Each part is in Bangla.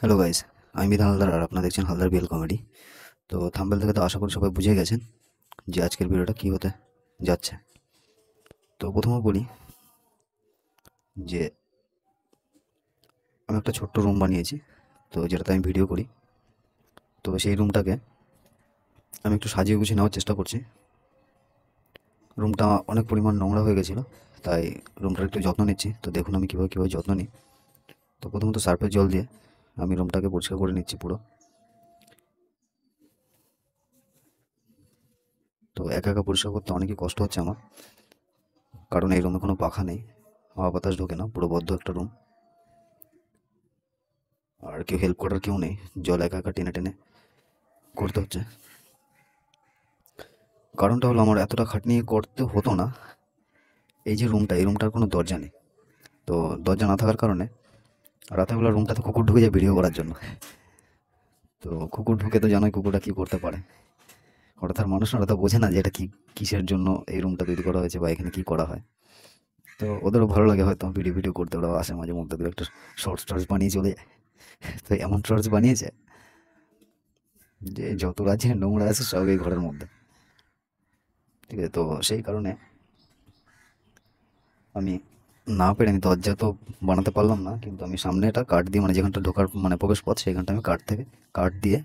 হ্যালো গাইস, আমি বিধান হালদার আর আপনারা দেখছেন হালদার বিএল কমেডি। তো থাম্বনেল থেকে তো আশা করি সবাই বুঝে গেছেন যে আজকের ভিডিওটা কী হতে যাচ্ছে। তো প্রথমে বলি যে আমি একটা ছোট্ট রুম বানিয়েছি, তো যেটাতে আমি ভিডিও করি। তো সেই রুমটাকে আমি একটু সাজিয়ে গুছিয়ে নেওয়ার চেষ্টা করছি। রুমটা অনেক পরিমাণ নোংরা হয়ে গেছিলো, তাই রুমটার একটু যত্ন নিচ্ছি। তো দেখুন আমি কীভাবে যত্ন নিই। তো প্রথমত সার্ফের জল দিয়ে আমি রুমটাকে পরিষ্কার করে নিচ্ছি পুরো। তো একা একা পরিষ্কার করতে অনেকই কষ্ট হচ্ছে আমার, কারণ এই রুমে কোনো পাখা নেই, হাওয়া বাতাস ঢোকে না, পুরো বদ্ধ একটা রুম। আর কেউ হেল্প করার কেউ নেই, জল একা একা টেনে টেনে করতে হচ্ছে। কারণটা হলো আমার এতটা খাটনি করতে হতো না। এই যে রুমটা, এই রুমটার কোনো দরজা নেই। তো দরজা না থাকার কারণে রাতের বেলা রুমটাতে কুকুর ঢুকে যায় ভিডিও করার জন্য। তো কুকুর ঢুকে তো জানোই কুকুরটা কী করতে পারে। ওরা তার মানুষ না, ওরা তো বোঝে না যে এটা কি, কিসের জন্য এই রুমটা তৈরি করা হয়েছে বা এখানে কি করা হয়। তো ওদেরও ভালো লাগে হয়তো ভিডিও ভিডিও করতে, ওরা আসে মাঝে মধ্যে দু একটা শর্টস টর্টস বানিয়ে চলে যায়। তো এমন শর্টস বানিয়েছে যে যত রাজ্যে নোংরা আছে সব এই ঘরের মধ্যে। ঠিক আছে, তো সেই কারণে আমি না পেরে, আমি দরজা তো বানাতে পারলাম না, কিন্তু আমি সামনে একটা কাঠ দিয়ে, মানে যেখানটা ঢোকার মানে প্রবেশ পথ, সেইখানটা আমি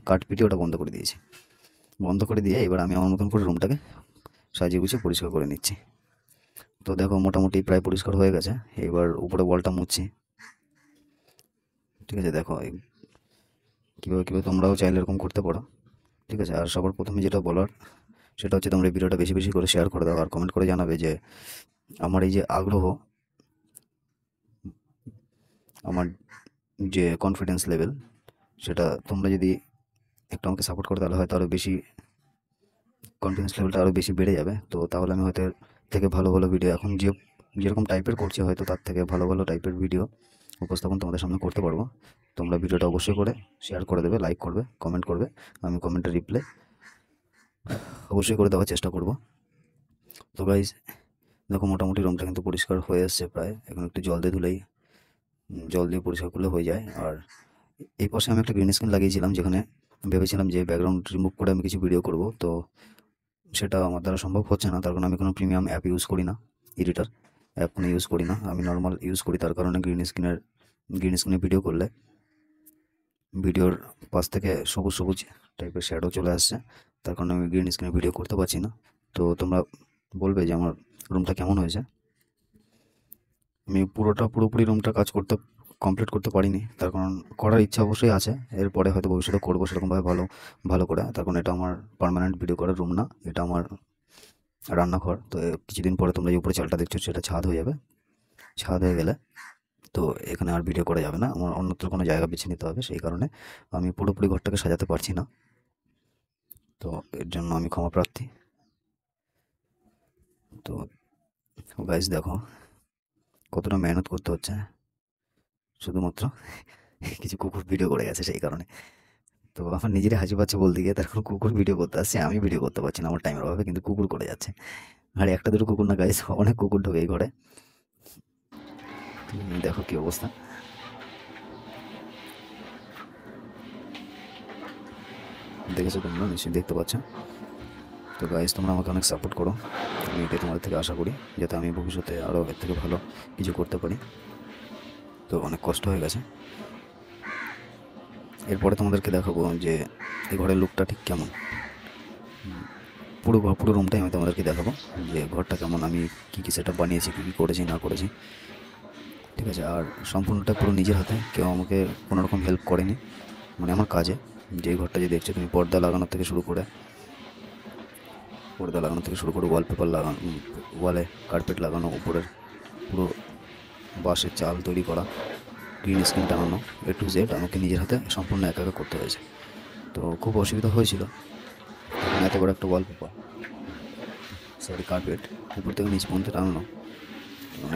কাঠ পিটিয়ে ওটা বন্ধ করে দিয়েছি। বন্ধ করে দিয়ে এবার আমি আমার মতন করে রুমটাকে সাজিয়ে গুছিয়ে পরিষ্কার করে নিচ্ছি। তো দেখো মোটামুটি প্রায় পরিষ্কার হয়ে গেছে। এবার উপরে বলটা মুছছি। ঠিক আছে, দেখো কীভাবে কীভাবে তোমরাও চাইলে এরকম করতে পারো। ঠিক আছে, আর সবার প্রথমে যেটা বলার সেটা হচ্ছে তোমরা এই ভিডিওটা বেশি বেশি করে শেয়ার করে দাও আর কমেন্ট করে জানাবে যে আমার এই যে আগ্রহ, আমার যে কনফিডেন্স লেভেল, সেটা তোমরা যদি একটু আমাকে সাপোর্ট করো তাহলে হয়তো আরও বেশি কনফিডেন্স লেভেলটা আরও বেশি বেড়ে যাবে। তো তাহলে আমি হয়তো এর থেকে ভালো ভালো ভিডিও, এখন যেরকম টাইপের করছি হয়তো তার থেকে ভালো ভালো টাইপের ভিডিও উপস্থাপন তোমাদের সামনে করতে পারবো। তোমরা ভিডিওটা অবশ্যই করে শেয়ার করে দেবে, লাইক করবে, কমেন্ট করবে। আমি কমেন্টের রিপ্লাই অবশ্যই করে দেওয়ার চেষ্টা করব। তো গাইজ দেখো মোটামুটি রুমটা কিন্তু পরিষ্কার হয়ে আসছে প্রায়। এখন একটু জল দিয়ে ধুলেই, জল দিয়ে পরিষ্কার করলে হয়ে যায়। আর এই পাশে আমি একটা গ্রিন স্ক্রিন লাগিয়েছিলাম, যেখানে ভেবেছিলাম যে ব্যাকগ্রাউন্ড রিমুভ করে আমি কিছু ভিডিও করব। তো সেটা আমার দ্বারা সম্ভব হচ্ছে না, তার কারণ আমি কোনো প্রিমিয়াম অ্যাপ ইউজ করি না, এডিটার অ্যাপ কোনো ইউজ করি না, আমি নর্মাল ইউজ করি। তার কারণে গ্রিন স্ক্রিনে ভিডিও করলে ভিডিওর পাশ থেকে সবুজ সবুজ টাইপের শ্যাডো চলে আসছে, তার কারণে আমি গ্রিন স্ক্রিনে ভিডিও করতে পারছি না। তো তোমরা বলবে যে আমার রুমটা কেমন হয়েছে। আমি পুরোপুরি রুমটা কাজ করতে কমপ্লিট করতে পারিনি, তার কারণ করার ইচ্ছা অবশ্যই আছে, এরপরে হয়তো ভবিষ্যতে করবো সেরকমভাবে ভালো ভালো করে। তার কারণ এটা আমার পার্মানেন্ট ভিডিও করার রুম না, এটা আমার রান্নাঘর। তো কিছুদিন পরে তোমরা যে উপরে চালটা দেখছো সেটা ছাদ হয়ে যাবে। ছাদ হয়ে গেলে তো এখানে আর ভিডিও করা যাবে না, আমার অন্যত্র কোনো জায়গা বেছে নিতে হবে। সেই কারণে আমি পুরোপুরি ঘরটাকে সাজাতে পারছি না। তো এর জন্য আমি ক্ষমা প্রার্থী। তো গাইজ দেখো কতটা মেহনত করতে হচ্ছে শুধুমাত্র কিছু কুকুর ভিডিও করে গেছে সেই কারণে। তো আমার নিজেরই হাসি পাচ্ছে বলতে গিয়ে, তার কারণ কুকুর ভিডিও করতে আসছে, আমি ভিডিও করতে পারছি না আমার টাইমের অভাবে, কিন্তু কুকুর করে যাচ্ছে। আর একটা দুটো কুকুর না গাইজ, অনেক কুকুর ঢোকে এই ঘরে। দেখো কি অবস্থা। দেখেছো তোমরা, নিশ্চয়ই দেখতে পাচ্ছ। তো গাইজ তোমরা আমাকে অনেক সাপোর্ট করো, আমি এটাই তোমাদের থেকে আশা করি, যাতে আমি ভবিষ্যতে আরও এর থেকে ভালো কিছু করতে পারি। তো অনেক কষ্ট হয়ে গেছে। এরপরে তোমাদেরকে দেখাবো যে এই ঘরের লুকটা ঠিক কেমন। পুরো রুমটাই আমি তোমাদেরকে দেখাবো যে ঘরটা কেমন, আমি কী কী সেটআপ বানিয়েছি, কী কী করেছি না করেছি। ঠিক আছে, আর সম্পূর্ণটা পুরো নিজের হাতে, কেউ আমাকে কোনো রকম হেল্প করেনি, মানে আমার কাজে। যে ঘরটা যে দেখছো তুমি, পর্দা লাগানো থেকে শুরু করে ওয়ালপেপার লাগানো, ওয়ালে কার্পেট লাগানো, উপরের পুরো বাঁশের চাল তৈরি করা, গ্রিন স্ক্রিন টাঙানো, A to Z আমাকে নিজের হাতে সম্পূর্ণ একা একা করতে হয়েছে। তো খুব অসুবিধা হয়েছিল, কারণ এত বড় একটা কার্পেট উপর থেকে নিচ পর্যন্ত টাঙানো,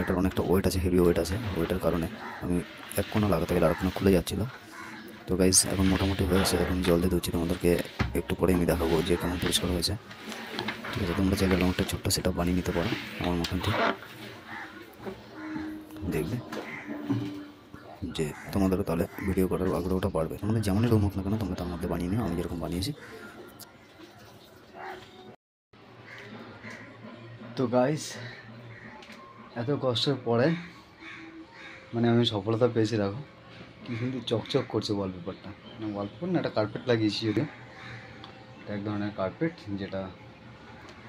এটার অনেকটা ওয়েট আছে, হেভি ওয়েট আছে। ওয়েটের কারণে আমি এক কোণা লাগাতে গেলে আর কোনো খুলে যাচ্ছিল। তো গাইজ এখন মোটামুটি হয়েছে, এখন জল দিয়ে ধুচ্ছি, তোমাদেরকে একটু পরে আমি দেখাবো যে কেমন পরিষ্কার হয়েছে। ঠিক আছে, তোমরা চাইলে একটা ছোট্ট সেট বানিয়ে নিতে পারো আমার মতন ঠিক, দেখবে যে তোমাদেরও তাহলে ভিডিও করার আগ্রহটা বাড়বে। তোমাদের যেমনই রুম হোক না কেন তোমরা তার মধ্যে বানিয়ে নিও, আমি যেরকম বানিয়েছি। তো গাইস, এত কষ্টের পরে মানে আমি সফলতা পেয়েছি। দেখো কি কিন্তু চকচক করছে ওয়ালপেপারটা, মানে ওয়ালপেপার না, একটা কার্পেট লাগিয়েছি যদিও, এটা এক ধরনের কার্পেট যেটা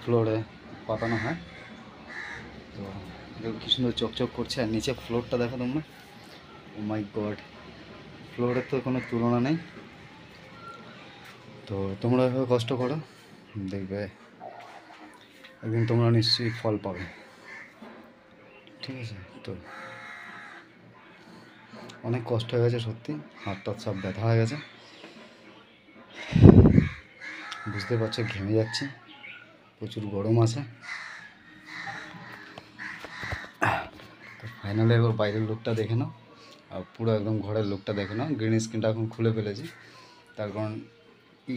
ফ্লোরে পাতানো হয়। তো দেখো কি সুন্দর চকচক করছে। আর নিচে ফ্লোরটা দেখো তোমরা, ও মাই গড, ফ্লোরের তো কোনো তুলনা নেই। তো তোমরা এভাবে কষ্ট করো, দেখবে একদিন তোমরা নিশ্চয়ই ফল পাবে, ঠিক আছে? তো অনেক কষ্ট হয়ে গেছে সত্যি, হাত টাত সব ব্যথা হয়ে গেছে, বুঝতে পারছো, ঘেমে যাচ্ছি, প্রচুর গরম আছে। তো ফাইনালি একবার বাইরের লুকটা দেখে নাও, আর পুরো একদম ঘরের লুকটা দেখে নাও। গ্রিন স্ক্রিনটা এখন খুলে ফেলেছি, তার কারণ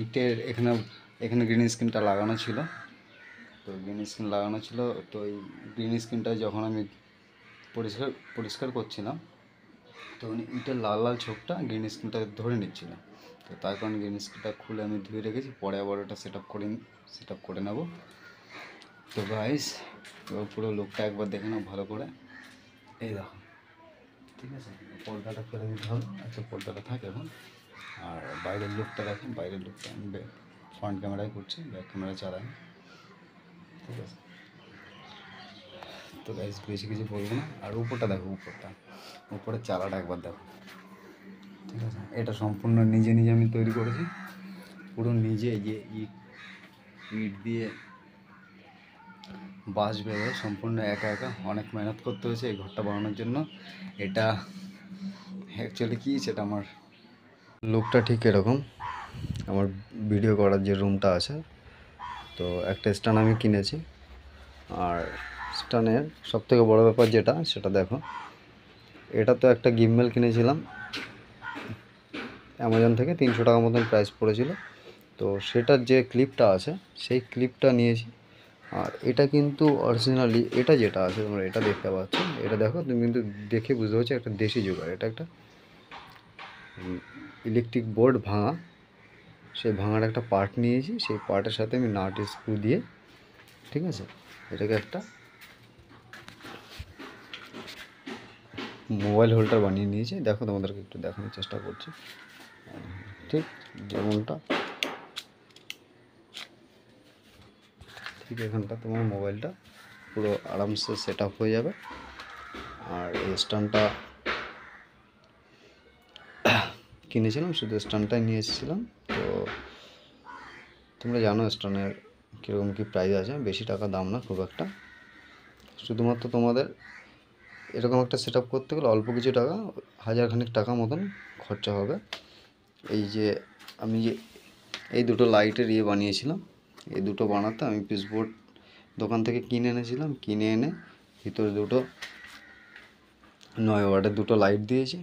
ইটের এখানে এখানে গ্রিন স্ক্রিনটা লাগানো ছিল। তো গ্রিন স্ক্রিন লাগানো ছিল, তো এই গ্রিন স্ক্রিনটা যখন আমি পরিষ্কার করছিলাম, তো ইটের লাল লাল ছোপটা গ্রিন স্ক্রিনটা ধরে নিচ্ছিল। তো তার কারণে গ্রিন স্ক্রিনটা খুলে আমি ধুয়ে রেখেছি, পরে আবার ওটা সেট আপ করে নেব। তো গাইস, এবার পুরো লুকটা একবার দেখে নাও ভালো করে। এই দেখো, ঠিক আছে, পর্দাটা ফেলে দিতে হবে, আচ্ছা পর্দাটা থাকে এখন। আর বাইরের লুকটা দেখেন, বাইরের লুকটা আমি ফ্রন্ট ক্যামেরায় করছি, ব্যাক ক্যামেরা চালাই, ঠিক আছে? তো গাইস বেশি কিছু বলবো না। আর উপরটা দেখো, উপরের চালাটা একবার দেখো, ঠিক আছে? এটা সম্পূর্ণ নিজে আমি তৈরি করেছি, পুরো নিজে। এই যে ইট দিয়ে বাঁশ বেঁধে সম্পূর্ণ একা অনেক মেহনত করতে হয়েছে এই ঘরটা বানানোর জন্য। এটা অ্যাকচুয়ালি কি, সেটা আমার লুকটা ঠিক এরকম। আমার ভিডিও করার যে রুমটা আছে, তো একটা স্ট্যান্ড আমি কিনেছি। আর স্ট্যান্ডের সবথেকে বড় ব্যাপার যেটা, সেটা দেখো, এটা তো একটা গিম্বেল কিনেছিলাম অ্যামাজন থেকে, 300 টাকা মতন প্রাইস পড়েছিল। তো সেটার যে ক্লিপটা আছে সেই ক্লিপটা নিয়েছি। আর এটা কিন্তু অরিজিনালি, এটা যেটা আছে তোমরা এটা দেখতে পাচ্ছ, এটা দেখো তুমি কিন্তু দেখে বুঝতে পারছো একটা দেশি জোগাড়। এটা একটা ইলেকট্রিক বোর্ড ভাঙা, সেই ভাঙার একটা পার্ট নিয়েছি, সেই পার্টের সাথে আমি নাট স্ক্রু দিয়ে, ঠিক আছে, এটাকে একটা মোবাইল হোল্ডার বানিয়ে নিয়েছি। দেখো তোমাদেরকে একটু দেখানোর চেষ্টা করছি, ঠিক যেমনটা, ঠিক এখানটা তোমার মোবাইলটা পুরো আরামসে সেট আপ হয়ে যাবে। আর এই স্ট্যান্ডটা কিনেছিলাম, শুধু স্ট্যান্ডটাই নিয়ে এসেছিলাম। তো তোমরা জানো স্ট্যান্ডের কীরকম কী প্রাইস আছে, বেশি টাকা দাম না খুব একটা। শুধুমাত্র তোমাদের এরকম একটা সেট আপ করতে গেলে অল্প কিছু টাকা, 1000 খানিক টাকা মতন খরচা হবে। এই যে আমি যে এই দুটো লাইটের বানিয়েছিলাম, এই দুটো বানাতে আমি পিসবোর্ড দোকান থেকে কিনে এনেছিলাম, কিনে এনে ভিতরে দুটো 9 ওয়াটের দুটো লাইট দিয়েছি।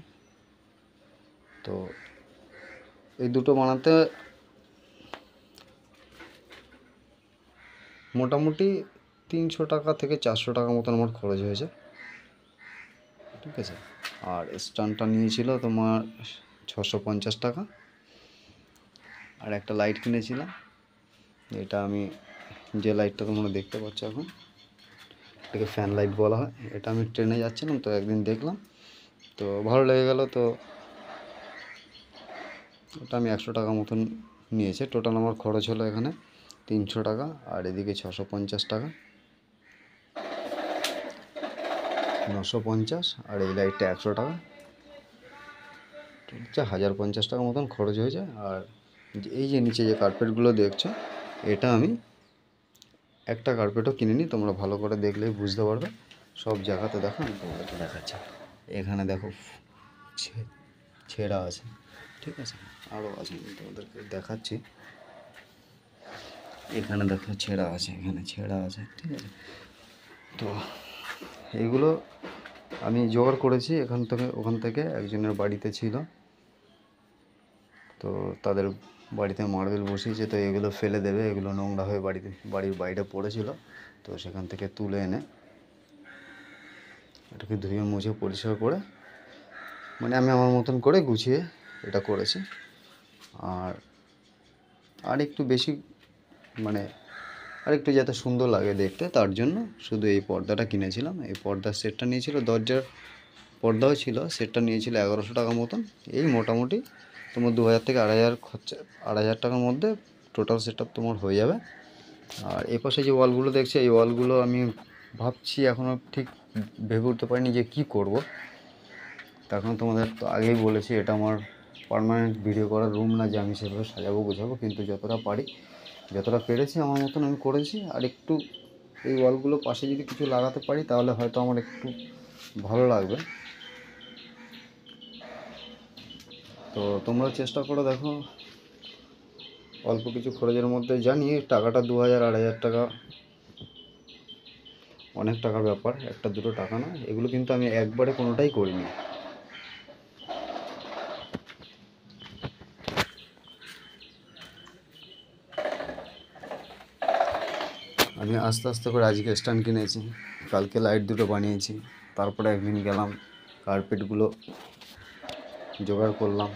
তো এই দুটো বানাতে মোটামুটি 300 টাকা থেকে 400 টাকা মতন আমার খরচ হয়েছে, ঠিক আছে? আর স্ট্যান্ডটা নিয়েছিল তোমার 650 টাকা। আর একটা লাইট কিনেছিলাম, এটা আমি যে লাইটটা তোমরা দেখতে পাচ্ছ এখন, এটাকে ফ্যান লাইট বলা হয়। এটা আমি ট্রেনে যাচ্ছিলাম, তো একদিন দেখলাম, তো ভালো লেগে গেল। তো এটা আমি 100 টাকা মতন নিয়েছে। টোটাল আমার খরচ হলো এখানে 300 টাকা, আর এদিকে 650 টাকা, 950, আর এই লাইটটা 100 টাকা, ঠিক আছে? 1050 টাকা মতন খরচ হয়েছে। আর এই যে নিচে যে কার্পেটগুলো দেখছো, এটা আমি একটা কার্পেটও কিনিনি, তোমরা ভালো করে দেখলেই বুঝতে পারবে। সব জায়গাতে দেখো, আমি তোমাদেরকে দেখাচ্ছি। এখানে দেখো ছেঁড়া আছে, ঠিক আছে, আরও আছে, আমি তোমাদেরকে দেখাচ্ছি। এখানে দেখো ছেঁড়া আছে, এখানে ছেঁড়া আছে, ঠিক আছে? তো এইগুলো আমি জোগাড় করেছি ওখান থেকে একজনের বাড়িতে ছিল, তো তাদের বাড়িতে মার্বেল বসিয়েছে, তো এগুলো ফেলে দেবে, এগুলো নোংরা হয়ে বাড়ির বাইরে পড়েছিল। তো সেখান থেকে তুলে এনে এটাকে ধুয়ে মুছে পরিষ্কার করে মানে আমি আমার মতন করে গুছিয়ে এটা করেছি। আর আর একটু বেশি মানে আর একটু যাতে সুন্দর লাগে দেখতে, তার জন্য শুধু এই পর্দাটা কিনেছিলাম। এই পর্দার সেটটা নিয়েছিল, দরজার পর্দাও ছিল, সেটটা নিয়েছিল 1100 টাকা মতন। এই মোটামুটি তোমার 2000 থেকে 2500 খরচা, 2500 টাকার মধ্যে টোটাল সেট আপ তোমার হয়ে যাবে। আর এ পাশে যে ওয়ালগুলো দেখছি, এই ওয়ালগুলো আমি ভাবছি, এখনও ঠিক ভেবে উঠতে পারিনি যে কী করব। তখন তোমাদের তো আগেই বলেছি, এটা আমার পার্মানেন্ট ভিডিও করার রুম না যে আমি সেভাবে সাজাবো গোছাবো, কিন্তু যতটা পারি, যতটা পেরেছি আমার মতন আমি করেছি। আর একটু এই ওয়ালগুলো পাশে যদি কিছু লাগাতে পারি তাহলে হয়তো আমার একটু ভালো লাগবে। তো তোমরা চেষ্টা করো, দেখো অল্প কিছু খরচের মধ্যে। জানি টাকাটা 2000-2500 টাকা অনেক টাকার ব্যাপার, একটা দুটো টাকা না, এগুলো কিন্তু আমি একবারে কোনোটাই করিনি। আমি আস্তে আস্তে করে আজকে স্ট্যান্ড কিনেছি, কালকে লাইট দুটো বানিয়েছি, তারপরে একদিন গেলাম কার্পেটগুলো জোগাড় করলাম।